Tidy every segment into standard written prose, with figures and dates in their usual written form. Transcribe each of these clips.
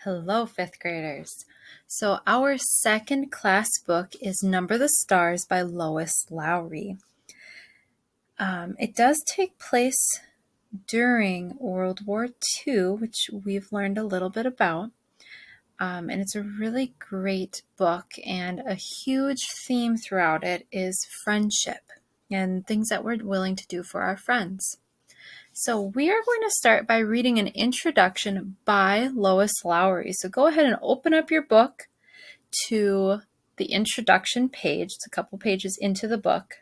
Hello, fifth graders. So, our second class book is Number the Stars by Lois Lowry. It does take place during World War II, which we've learned a little bit about. And it's a really great book, and a huge theme throughout it is friendship and things that we're willing to do for our friends. So we are going to start by reading an introduction by Lois Lowry. So go ahead and open up your book to the introduction page. It's a couple pages into the book.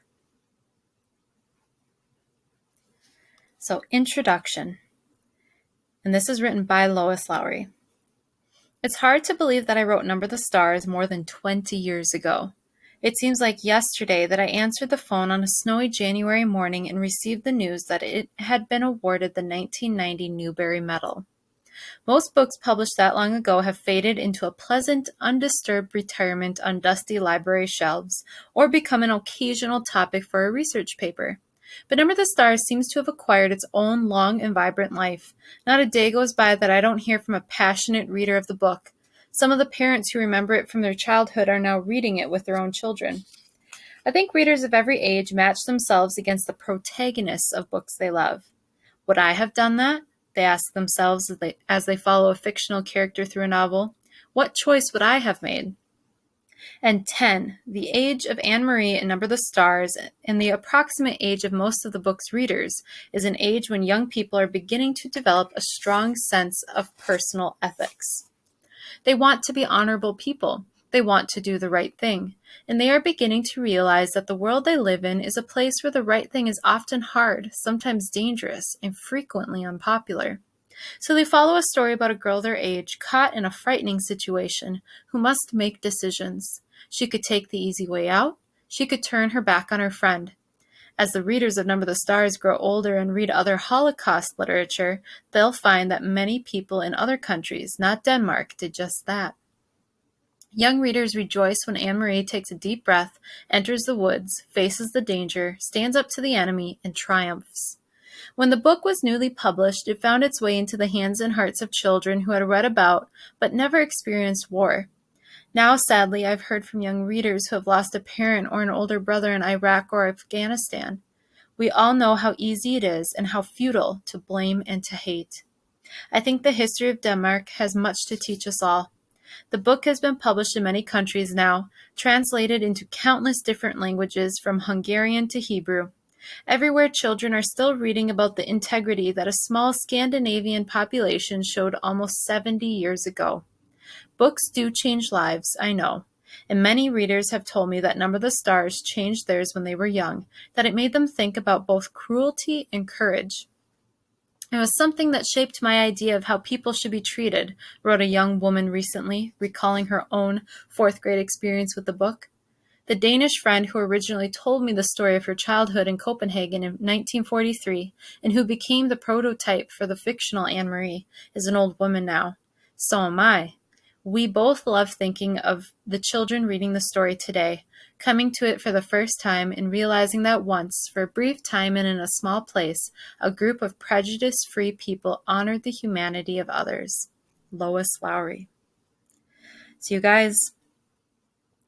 So introduction. And this is written by Lois Lowry. It's hard to believe that I wrote Number the Stars more than 20 years ago. It seems like yesterday that I answered the phone on a snowy January morning and received the news that it had been awarded the 1990 Newbery Medal. Most books published that long ago have faded into a pleasant, undisturbed retirement on dusty library shelves, or become an occasional topic for a research paper. But Number the Stars seems to have acquired its own long and vibrant life. Not a day goes by that I don't hear from a passionate reader of the book. Some of the parents who remember it from their childhood are now reading it with their own children. I think readers of every age match themselves against the protagonists of books they love. Would I have done that? They ask themselves as they follow a fictional character through a novel. What choice would I have made? And 10, the age of Anne-Marie and Number the Stars, and the approximate age of most of the book's readers, is an age when young people are beginning to develop a strong sense of personal ethics. They want to be honorable people. They want to do the right thing. And they are beginning to realize that the world they live in is a place where the right thing is often hard, sometimes dangerous, and frequently unpopular. So they follow a story about a girl their age, caught in a frightening situation, who must make decisions. She could take the easy way out. She could turn her back on her friend. As the readers of Number the Stars grow older and read other Holocaust literature, they'll find that many people in other countries, not Denmark, did just that. Young readers rejoice when Anne-Marie takes a deep breath, enters the woods, faces the danger, stands up to the enemy, and triumphs. When the book was newly published, it found its way into the hands and hearts of children who had read about but never experienced war. Now, sadly, I've heard from young readers who have lost a parent or an older brother in Iraq or Afghanistan. We all know how easy it is and how futile to blame and to hate. I think the history of Denmark has much to teach us all. The book has been published in many countries now, translated into countless different languages from Hungarian to Hebrew. Everywhere children are still reading about the integrity that a small Scandinavian population showed almost 70 years ago. Books do change lives, I know, and many readers have told me that Number the Stars changed theirs when they were young, that it made them think about both cruelty and courage. It was something that shaped my idea of how people should be treated, wrote a young woman recently, recalling her own fourth grade experience with the book. The Danish friend who originally told me the story of her childhood in Copenhagen in 1943 and who became the prototype for the fictional Anne-Marie is an old woman now. So am I. We both love thinking of the children reading the story today, coming to it for the first time and realizing that once, for a brief time and in a small place, a group of prejudice-free people honored the humanity of others. Lois Lowry. So you guys,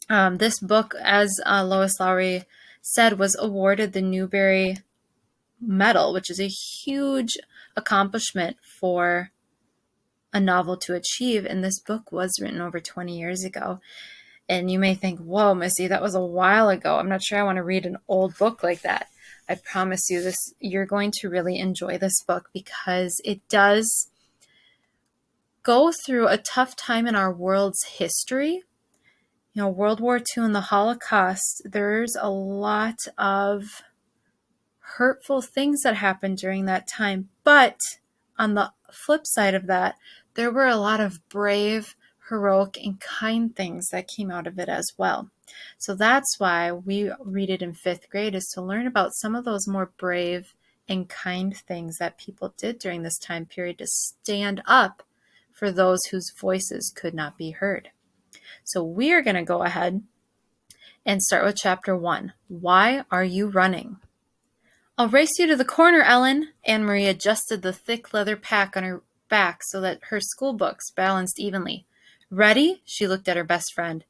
this book, as Lois Lowry said, was awarded the Newbery Medal, which is a huge accomplishment for a novel to achieve, and this book was written over 20 years ago. And you may think, whoa, Missy, that was a while ago. I'm not sure I want to read an old book like that. I promise you this, you're going to really enjoy this book because it does go through a tough time in our world's history. You know, World War II and the Holocaust, there's a lot of hurtful things that happened during that time. But on the flip side of that, there were a lot of brave, heroic, and kind things that came out of it as well. So that's why we read it in fifth grade, is to learn about some of those more brave and kind things that people did during this time period to stand up for those whose voices could not be heard. So we are going to go ahead and start with chapter 1. Why are you running? I'll race you to the corner, Ellen. Anne-Marie adjusted the thick leather pack on her back so that her school books balanced evenly. Ready? She looked at her best friend.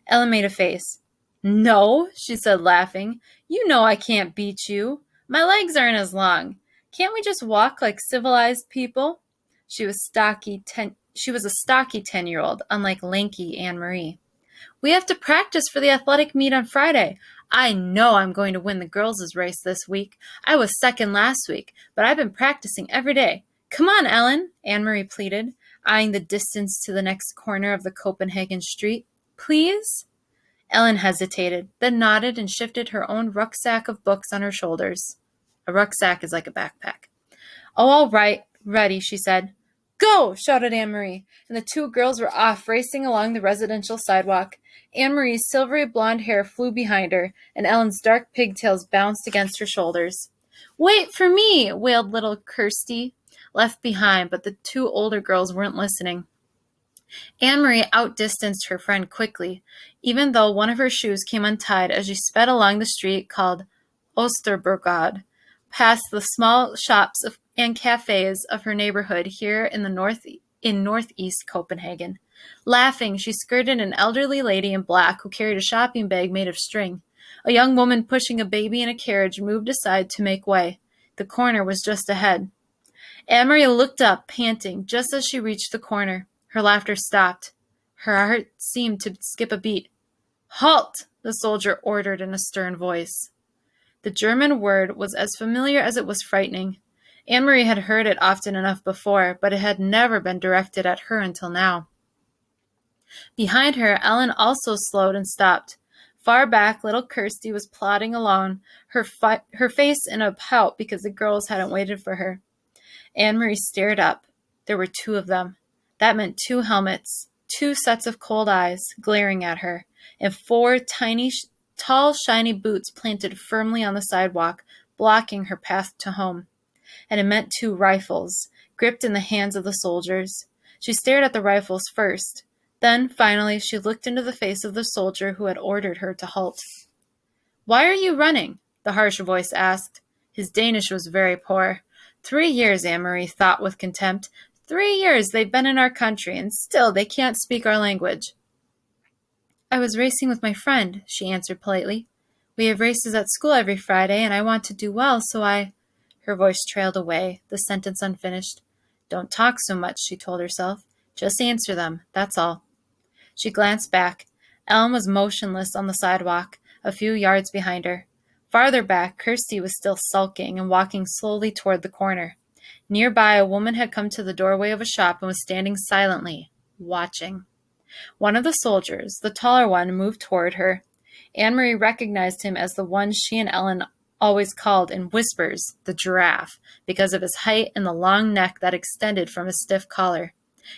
Ellen made a face. No, she said, laughing. You know I can't beat you. My legs aren't as long. Can't we just walk like civilized people? She was a stocky 10-year-old, unlike lanky Anne-Marie. We have to practice for the athletic meet on Friday. I know I'm going to win the girls' race this week. I was second last week, but I've been practicing every day. Come on, Ellen, Anne-Marie pleaded, eyeing the distance to the next corner of the Copenhagen street. Please? Ellen hesitated, then nodded and shifted her own rucksack of books on her shoulders. A rucksack is like a backpack. Oh, all right, ready, she said. Go! Shouted Anne-Marie, and the two girls were off, racing along the residential sidewalk. Anne-Marie's silvery blonde hair flew behind her, and Ellen's dark pigtails bounced against her shoulders. Wait for me, wailed little Kirsty, left behind, but the two older girls weren't listening. Anne-Marie outdistanced her friend quickly, even though one of her shoes came untied as she sped along the street called Osterbrogade, past the small shops and cafes of her neighborhood here in northeast Copenhagen. Laughing, she skirted an elderly lady in black who carried a shopping bag made of string. A young woman pushing a baby in a carriage moved aside to make way. The corner was just ahead. Anne-Marie looked up, panting, just as she reached the corner. Her laughter stopped. Her heart seemed to skip a beat. Halt! The soldier ordered in a stern voice. The German word was as familiar as it was frightening. Anne-Marie had heard it often enough before, but it had never been directed at her until now. Behind her, Ellen also slowed and stopped. Far back, little Kirsty was plodding along, her face in a pout because the girls hadn't waited for her. Anne-Marie stared up. There were two of them. That meant two helmets, two sets of cold eyes glaring at her, and four tall, shiny boots planted firmly on the sidewalk, blocking her path to home. And it meant two rifles, gripped in the hands of the soldiers. She stared at the rifles first. Then, finally, she looked into the face of the soldier who had ordered her to halt. Why are you running? The harsh voice asked. His Danish was very poor. 3 years, Anne-Marie thought with contempt. 3 years they've been in our country, and still they can't speak our language. I was racing with my friend, she answered politely. We have races at school every Friday, and I want to do well, so I... Her voice trailed away, the sentence unfinished. Don't talk so much, she told herself. Just answer them, that's all. She glanced back. Ellen was motionless on the sidewalk, a few yards behind her. Farther back, Kirsty was still sulking and walking slowly toward the corner. Nearby, a woman had come to the doorway of a shop and was standing silently, watching. One of the soldiers, the taller one, moved toward her. Anne-Marie recognized him as the one she and Ellen always called in whispers the giraffe, because of his height and the long neck that extended from his stiff collar.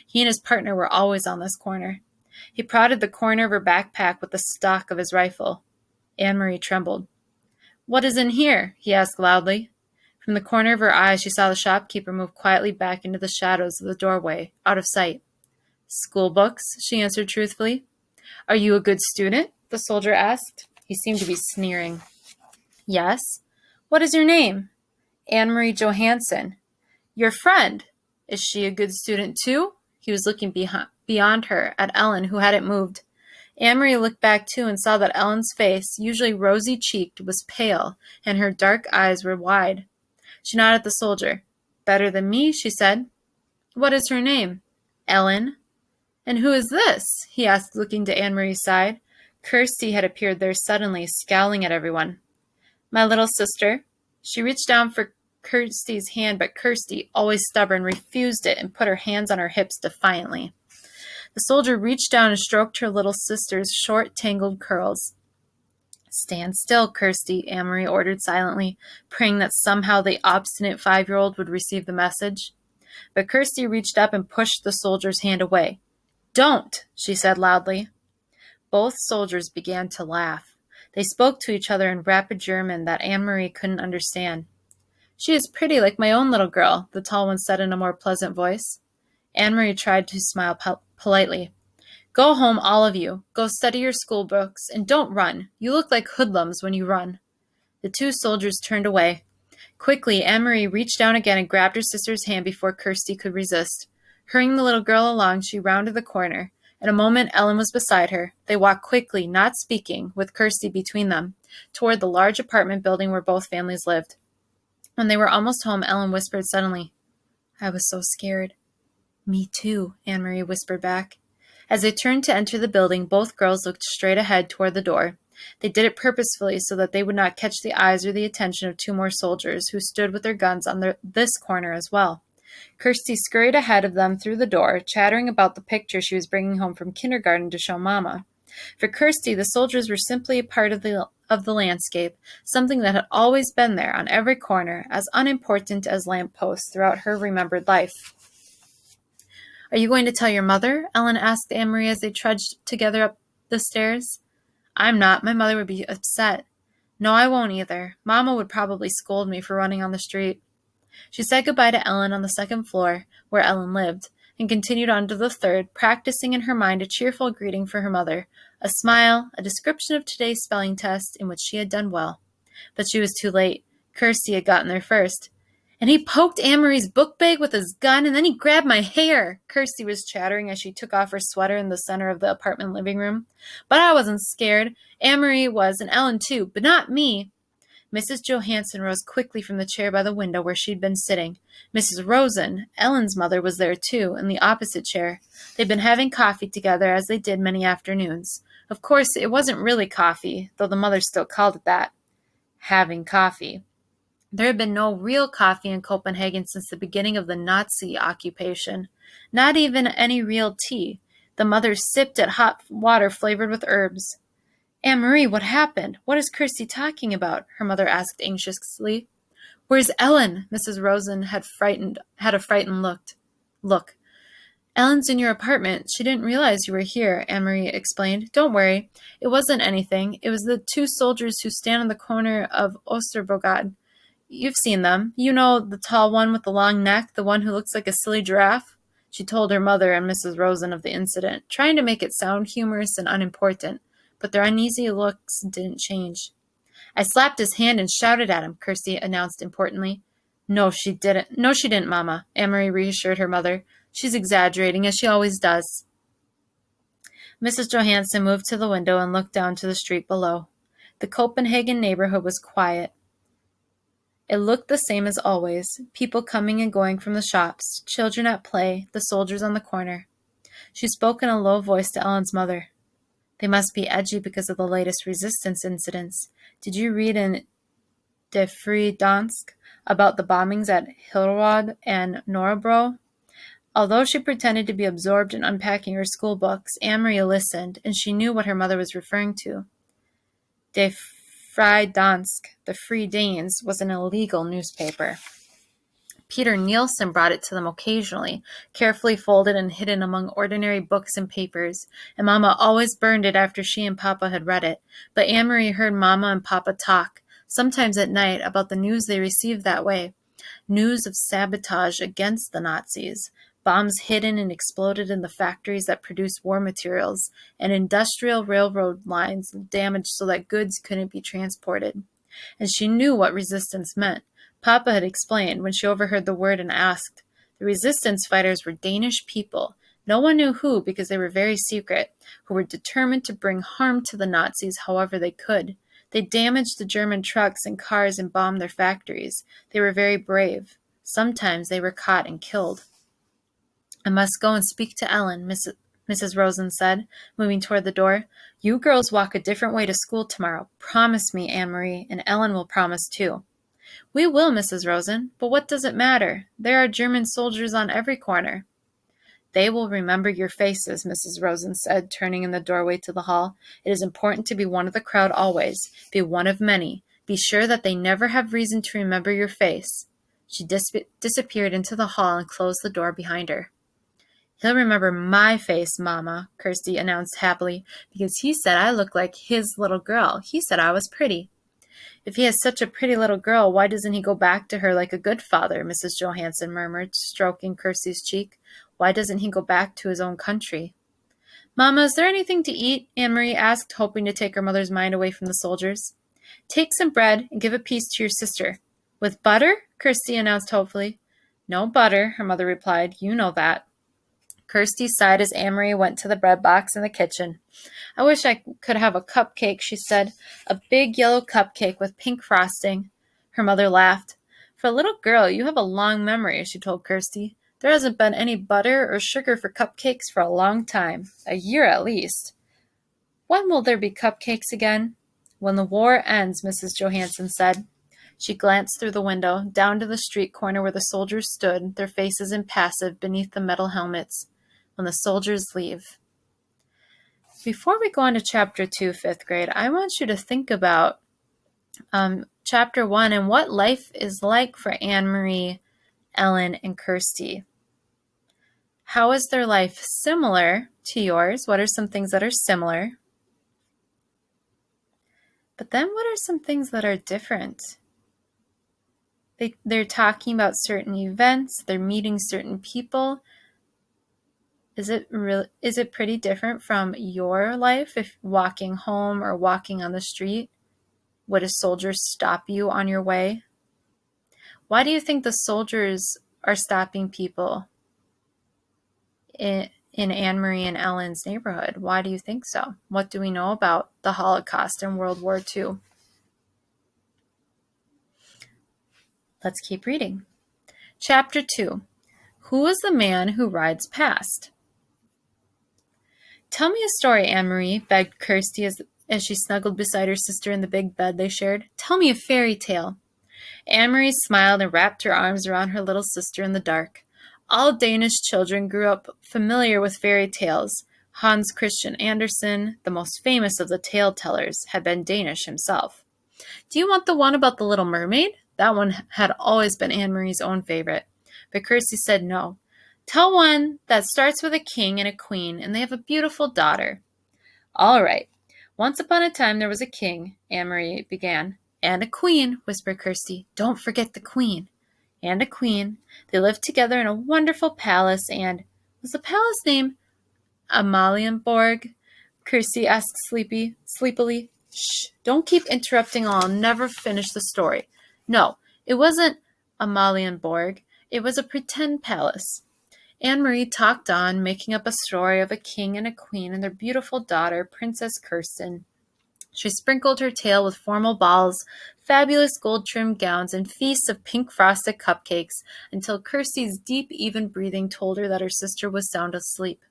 He and his partner were always on this corner. He prodded the corner of her backpack with the stock of his rifle. Anne-Marie trembled. What is in here? He asked loudly. From the corner of her eye, she saw the shopkeeper move quietly back into the shadows of the doorway, out of sight. School books, she answered truthfully. Are you a good student? The soldier asked. He seemed to be sneering. Yes. What is your name? Anne-Marie Johansson. Your friend. Is she a good student too? He was looking beyond her, at Ellen, who hadn't moved. Anne-Marie looked back too and saw that Ellen's face, usually rosy-cheeked, was pale, and her dark eyes were wide. She nodded at the soldier. Better than me, she said. What is her name? Ellen. And who is this? He asked, looking to Anne-Marie's side. Kirsty had appeared there suddenly, scowling at everyone. My little sister. She reached down for Kirsty's hand, but Kirsty, always stubborn, refused it and put her hands on her hips defiantly. The soldier reached down and stroked her little sister's short, tangled curls. Stand still, Kirsty, Anne-Marie ordered silently, praying that somehow the obstinate 5-year-old would receive the message. But Kirsty reached up and pushed the soldier's hand away. Don't, she said loudly. Both soldiers began to laugh. They spoke to each other in rapid German that Anne-Marie couldn't understand. She is pretty like my own little girl, the tall one said in a more pleasant voice. Anne-Marie tried to smile politely. Go home, all of you. Go study your school books, and don't run. You look like hoodlums when you run. The two soldiers turned away. Quickly, Anne-Marie reached down again and grabbed her sister's hand before Kirsty could resist. Hurrying the little girl along, she rounded the corner. In a moment, Ellen was beside her. They walked quickly, not speaking, with Kirsty between them, toward the large apartment building where both families lived. When they were almost home, Ellen whispered suddenly, "I was so scared." "Me too," Anne-Marie whispered back. As they turned to enter the building, both girls looked straight ahead toward the door. They did it purposefully so that they would not catch the eyes or the attention of two more soldiers who stood with their guns on this corner as well. Kirsty scurried ahead of them through the door, chattering about the picture she was bringing home from kindergarten to show Mama. For Kirsty, the soldiers were simply a part of the landscape, something that had always been there on every corner, as unimportant as lamp posts throughout her remembered life. "Are you going to tell your mother?" Ellen asked Anne-Marie as they trudged together up the stairs. "I'm not. My mother would be upset." "No, I won't either. Mama would probably scold me for running on the street." She said goodbye to Ellen on the second floor, where Ellen lived, and continued on to the third, practicing in her mind a cheerful greeting for her mother, a smile, a description of today's spelling test in which she had done well. But she was too late. Kirsty had gotten there first. "And he poked Anne-Marie's book bag with his gun, and then he grabbed my hair," Kirsty was chattering as she took off her sweater in the center of the apartment living room. "But I wasn't scared. Anne-Marie was, and Ellen too, but not me." Mrs. Johansson rose quickly from the chair by the window where she'd been sitting. Mrs. Rosen, Ellen's mother, was there too, in the opposite chair. They'd been having coffee together, as they did many afternoons. Of course, it wasn't really coffee, though the mother still called it that. Having coffee. There had been no real coffee in Copenhagen since the beginning of the Nazi occupation. Not even any real tea. The mother sipped at hot water flavored with herbs. "Anne-Marie, what happened? What is Kirsty talking about?" her mother asked anxiously. "Where's Ellen?" Mrs. Rosen had a frightened look. "Ellen's in your apartment. She didn't realize you were here," Anne-Marie explained. "Don't worry. It wasn't anything. It was the two soldiers who stand on the corner of Osterbrogade. You've seen them. You know, the tall one with the long neck, the one who looks like a silly giraffe?" She told her mother and Mrs. Rosen of the incident, trying to make it sound humorous and unimportant, but their uneasy looks didn't change. "I slapped his hand and shouted at him," Kirsty announced importantly. No, she didn't, Mama," Anne-Marie reassured her mother. "She's exaggerating, as she always does." Mrs. Johansson moved to the window and looked down to the street below. The Copenhagen neighborhood was quiet. It looked the same as always, people coming and going from the shops, children at play, the soldiers on the corner. She spoke in a low voice to Ellen's mother. "They must be edgy because of the latest resistance incidents. Did you read in De Vrije Dansk about the bombings at Hillerød and Nørrebro?" Although she pretended to be absorbed in unpacking her school books, Anne-Marie listened, and she knew what her mother was referring to. De Vrije Dansk, the Free Danes, was an illegal newspaper. Peter Nielsen brought it to them occasionally, carefully folded and hidden among ordinary books and papers, and Mama always burned it after she and Papa had read it. But Anne-Marie heard Mama and Papa talk, sometimes at night, about the news they received that way. News of sabotage against the Nazis, bombs hidden and exploded in the factories that produced war materials, and industrial railroad lines damaged so that goods couldn't be transported. And she knew what resistance meant. Papa had explained when she overheard the word and asked. The resistance fighters were Danish people, no one knew who because they were very secret, who were determined to bring harm to the Nazis however they could. They damaged the German trucks and cars and bombed their factories. They were very brave. Sometimes they were caught and killed. "I must go and speak to Ellen," Mrs. Rosen said, moving toward the door. "You girls walk a different way to school tomorrow. Promise me, Anne-Marie, and Ellen will promise too." "We will, Mrs. Rosen, but what does it matter? There are German soldiers on every corner." "They will remember your faces," Mrs. Rosen said, turning in the doorway to the hall. "It is important to be one of the crowd always, be one of many. Be sure that they never have reason to remember your face." She disappeared into the hall and closed the door behind her. "He'll remember my face, Mama," Kirsty announced happily, "because he said I looked like his little girl. He said I was pretty." "If he has such a pretty little girl, why doesn't he go back to her like a good father?" Mrs. Johansson murmured, stroking Kirsty's cheek. "Why doesn't he go back to his own country?" "Mama, is there anything to eat?" Anne-Marie asked, hoping to take her mother's mind away from the soldiers. "Take some bread and give a piece to your sister." With butter? Kirsty announced hopefully. No butter, her mother replied. You know that. Kirsty sighed as Amory went to the bread box in the kitchen. I wish I could have a cupcake, she said. A big yellow cupcake with pink frosting. Her mother laughed. For a little girl, you have a long memory, she told Kirsty. There hasn't been any butter or sugar for cupcakes for a long time. A year at least. When will there be cupcakes again? When the war ends, Mrs. Johansson said. She glanced through the window, down to the street corner where the soldiers stood, their faces impassive beneath the metal helmets. When the soldiers leave. Before we go on to Chapter 2, 5th grade, I want you to think about Chapter 1 and what life is like for Anne-Marie, Ellen, and Kirsty. How is their life similar to yours? What are some things that are similar? But then what are some things that are different? They're talking about certain events. They're meeting certain people. Is it pretty different from your life if walking home or walking on the street? Would a soldier stop you on your way? Why do you think the soldiers are stopping people in Anne-Marie and Ellen's neighborhood? Why do you think so? What do we know about the Holocaust and World War II? Let's keep reading. Chapter 2. Who is the man who rides past? Tell me a story, Anne-Marie, begged Kirsty as she snuggled beside her sister in the big bed they shared. Tell me a fairy tale. Anne-Marie smiled and wrapped her arms around her little sister in the dark. All Danish children grew up familiar with fairy tales. Hans Christian Andersen, the most famous of the tale-tellers, had been Danish himself. Do you want the one about the little mermaid? That one had always been Anne-Marie's own favorite. But Kirsty said no. Tell one that starts with a king and a queen, and they have a beautiful daughter. All right. Once upon a time there was a king, Anne-Marie began. And a queen, whispered Kirsty. Don't forget the queen. And a queen. They lived together in a wonderful palace, and was the palace named Amalienborg? Kirsty asked sleepily. Shh, don't keep interrupting or I'll never finish the story. No, it wasn't Amalienborg. It was a pretend palace. Anne-Marie talked on, making up a story of a king and a queen and their beautiful daughter, Princess Kirsten. She sprinkled her tale with formal balls, fabulous gold-trimmed gowns, and feasts of pink frosted cupcakes until Kirsty's deep, even breathing told her that her sister was sound asleep.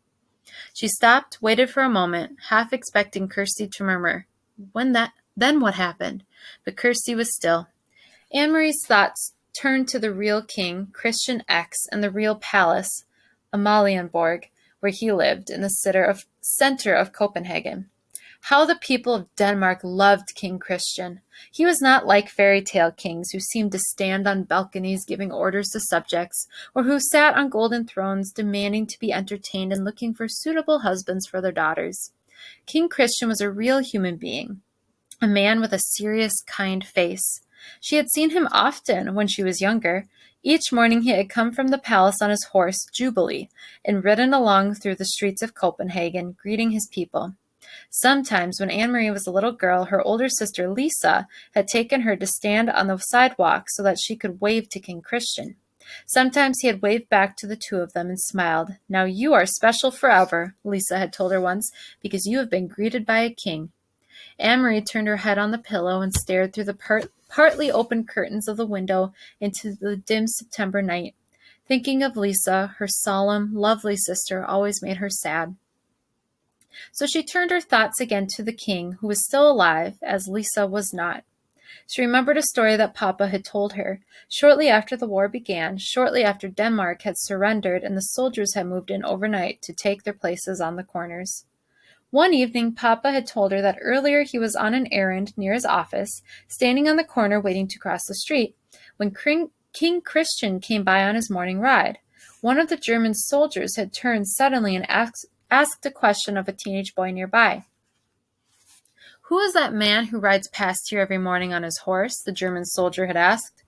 She stopped, waited for a moment, half expecting Kirsty to murmur, Then what happened? But Kirsty was still. Anne-Marie's thoughts turned to the real king, Christian X, and the real palace, Amalienborg, where he lived in the center of Copenhagen. How the people of Denmark loved King Christian. He was not like fairy tale kings who seemed to stand on balconies giving orders to subjects, or who sat on golden thrones demanding to be entertained and looking for suitable husbands for their daughters. King Christian was a real human being, a man with a serious, kind face. She had seen him often when she was younger. Each morning he had come from the palace on his horse, Jubilee, and ridden along through the streets of Copenhagen, greeting his people. Sometimes, when Anne-Marie was a little girl, her older sister Lisa had taken her to stand on the sidewalk so that she could wave to King Christian. Sometimes he had waved back to the two of them and smiled. Now you are special forever, Lisa had told her once, because you have been greeted by a king. Anne-Marie turned her head on the pillow and stared through the partly open curtains of the window into the dim September night. Thinking of Lisa, her solemn, lovely sister, always made her sad. So she turned her thoughts again to the king, who was still alive, as Lisa was not. She remembered a story that Papa had told her. Shortly after the war began, shortly after Denmark had surrendered and the soldiers had moved in overnight to take their places on the corners. One evening, Papa had told her that earlier he was on an errand near his office, standing on the corner waiting to cross the street, when King Christian came by on his morning ride. One of the German soldiers had turned suddenly and asked a question of a teenage boy nearby. Who is that man who rides past here every morning on his horse? The German soldier had asked.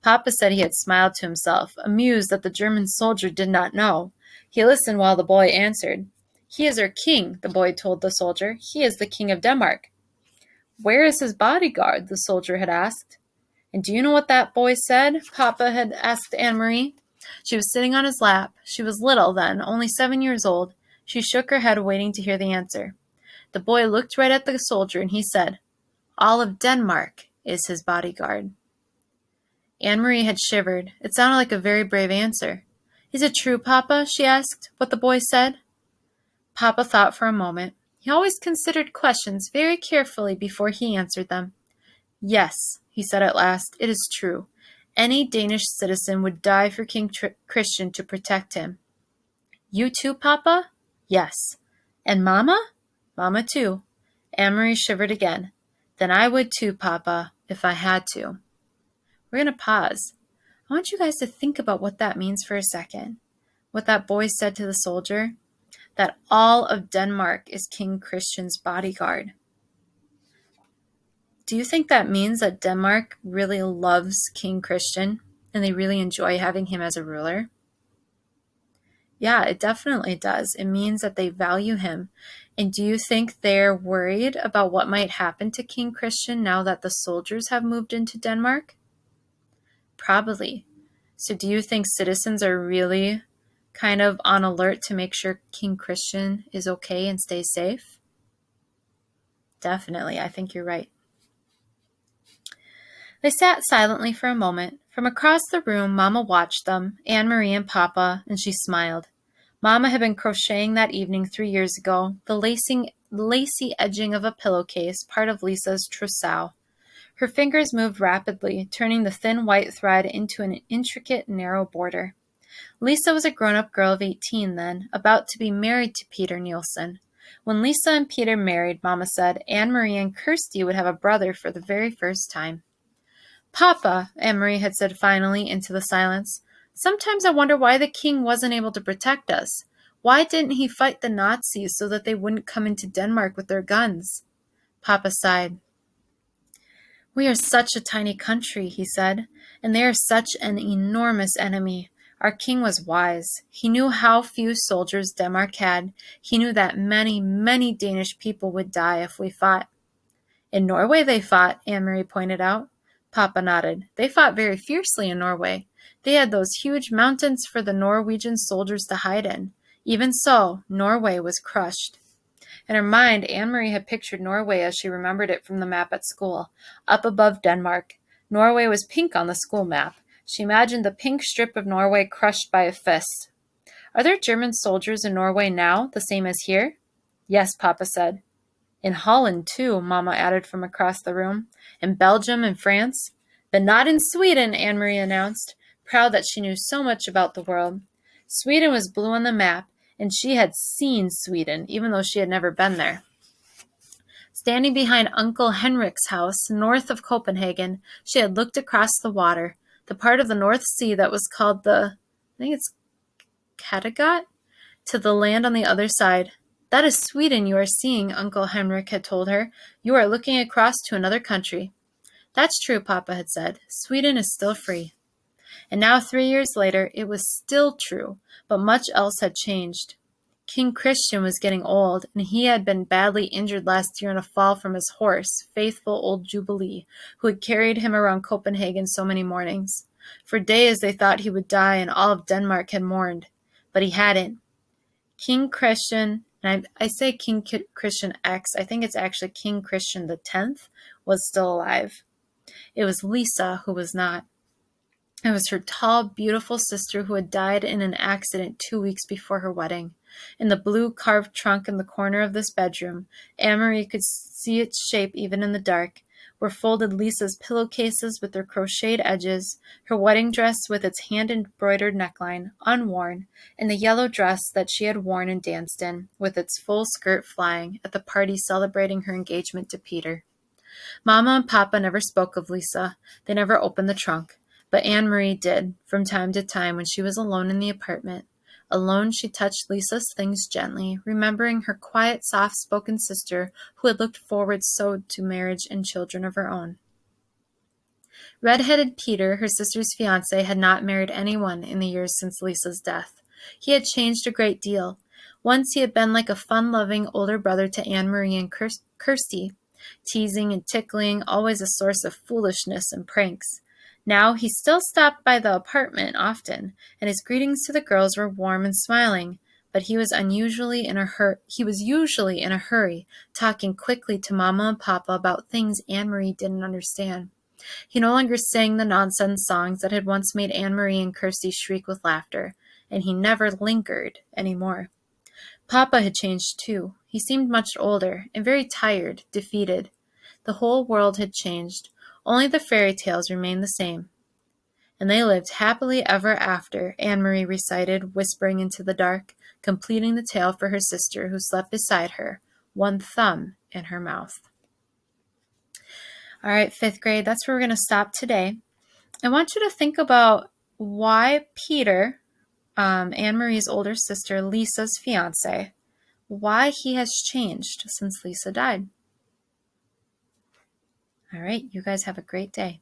Papa said he had smiled to himself, amused that the German soldier did not know. He listened while the boy answered. He is our king, the boy told the soldier. He is the king of Denmark. Where is his bodyguard? The soldier had asked. And do you know what that boy said? Papa had asked Anne-Marie. She was sitting on his lap. She was little then, only 7 years old. She shook her head, waiting to hear the answer. The boy looked right at the soldier, and he said, "All of Denmark is his bodyguard." Anne-Marie had shivered. It sounded like a very brave answer. "Is it true, Papa?" she asked, what the boy said. Papa thought for a moment. He always considered questions very carefully before he answered them. "Yes," he said at last, "it is true. Any Danish citizen would die for King Christian to protect him." "You too, Papa?" "Yes." "And Mama?" "Mama too." Anne-Marie shivered again. "Then I would too, Papa, if I had to." We're going to pause. I want you guys to think about what that means for a second. What that boy said to the soldier, that all of Denmark is King Christian's bodyguard. Do you think that means that Denmark really loves King Christian and they really enjoy having him as a ruler? Yeah, it definitely does. It means that they value him. And do you think they're worried about what might happen to King Christian now that the soldiers have moved into Denmark? Probably. So do you think citizens are really kind of on alert to make sure King Christian is okay and stays safe? Definitely. I think you're right. They sat silently for a moment. From across the room, Mama watched them, Anne-Marie and Papa, and she smiled. Mama had been crocheting that evening 3 years ago, the lacy edging of a pillowcase, part of Lisa's trousseau. Her fingers moved rapidly, turning the thin white thread into an intricate, narrow border. Lisa was a grown-up girl of 18 then, about to be married to Peter Nielsen. When Lisa and Peter married, Mama said, Anne-Marie and Kirsty would have a brother for the very first time. "Papa," Anne-Marie had said finally into the silence, "sometimes I wonder why the king wasn't able to protect us. Why didn't he fight the Nazis so that they wouldn't come into Denmark with their guns?" Papa sighed. "We are such a tiny country," he said, "and they are such an enormous enemy. Our king was wise. He knew how few soldiers Denmark had. He knew that many, many Danish people would die if we fought." "In Norway they fought," Anne-Marie pointed out. Papa nodded. "They fought very fiercely in Norway. They had those huge mountains for the Norwegian soldiers to hide in. Even so, Norway was crushed." In her mind, Anne-Marie had pictured Norway as she remembered it from the map at school, up above Denmark. Norway was pink on the school map. She imagined the pink strip of Norway crushed by a fist. "Are there German soldiers in Norway now, the same as here?" "Yes," Papa said. "In Holland, too," Mama added from across the room. "In Belgium and France." "But not in Sweden," Anne-Marie announced, proud that she knew so much about the world. Sweden was blue on the map, and she had seen Sweden, even though she had never been there. Standing behind Uncle Henrik's house, north of Copenhagen, she had looked across the water, the part of the North Sea that was called I think it's Kattegat, to the land on the other side. "That is Sweden you are seeing," Uncle Henrik had told her. "You are looking across to another country." "That's true," Papa had said. "Sweden is still free." And now 3 years later, it was still true, but much else had changed. King Christian was getting old, and he had been badly injured last year in a fall from his horse, faithful old Jubilee, who had carried him around Copenhagen so many mornings. For days they thought he would die, and all of Denmark had mourned. But he hadn't. King Christian, and I say King Christian X, I think it's actually King Christian X, was still alive. It was Lisa who was not. It was her tall, beautiful sister who had died in an accident 2 weeks before her wedding. In the blue carved trunk in the corner of this bedroom, Anne-Marie could see its shape even in the dark, were folded Lisa's pillowcases with their crocheted edges, her wedding dress with its hand-embroidered neckline, unworn, and the yellow dress that she had worn and danced in, with its full skirt flying, at the party celebrating her engagement to Peter. Mama and Papa never spoke of Lisa. They never opened the trunk. But Anne-Marie did, from time to time when she was alone in the apartment. Alone, she touched Lisa's things gently, remembering her quiet, soft-spoken sister who had looked forward so to marriage and children of her own. Red-headed Peter, her sister's fiancé, had not married anyone in the years since Lisa's death. He had changed a great deal. Once he had been like a fun-loving older brother to Anne-Marie and Kirsty. teasing and tickling, always a source of foolishness and pranks. Now he still stopped by the apartment often, and his greetings to the girls were warm and smiling, but he was usually in a hurry, talking quickly to Mama and Papa about things Anne-Marie didn't understand. He no longer sang the nonsense songs that had once made Anne-Marie and Kirsty shriek with laughter, and he never lingered any more. Papa had changed too. He seemed much older, and very tired, defeated. The whole world had changed. Only the fairy tales remained the same. And they lived happily ever after, Anne-Marie recited, whispering into the dark, completing the tale for her sister who slept beside her, one thumb in her mouth. All right, 5th grade, that's where we're going to stop today. I want you to think about why Peter, Anne-Marie's older sister, Lisa's fiance, why he has changed since Lisa died. All right, you guys have a great day.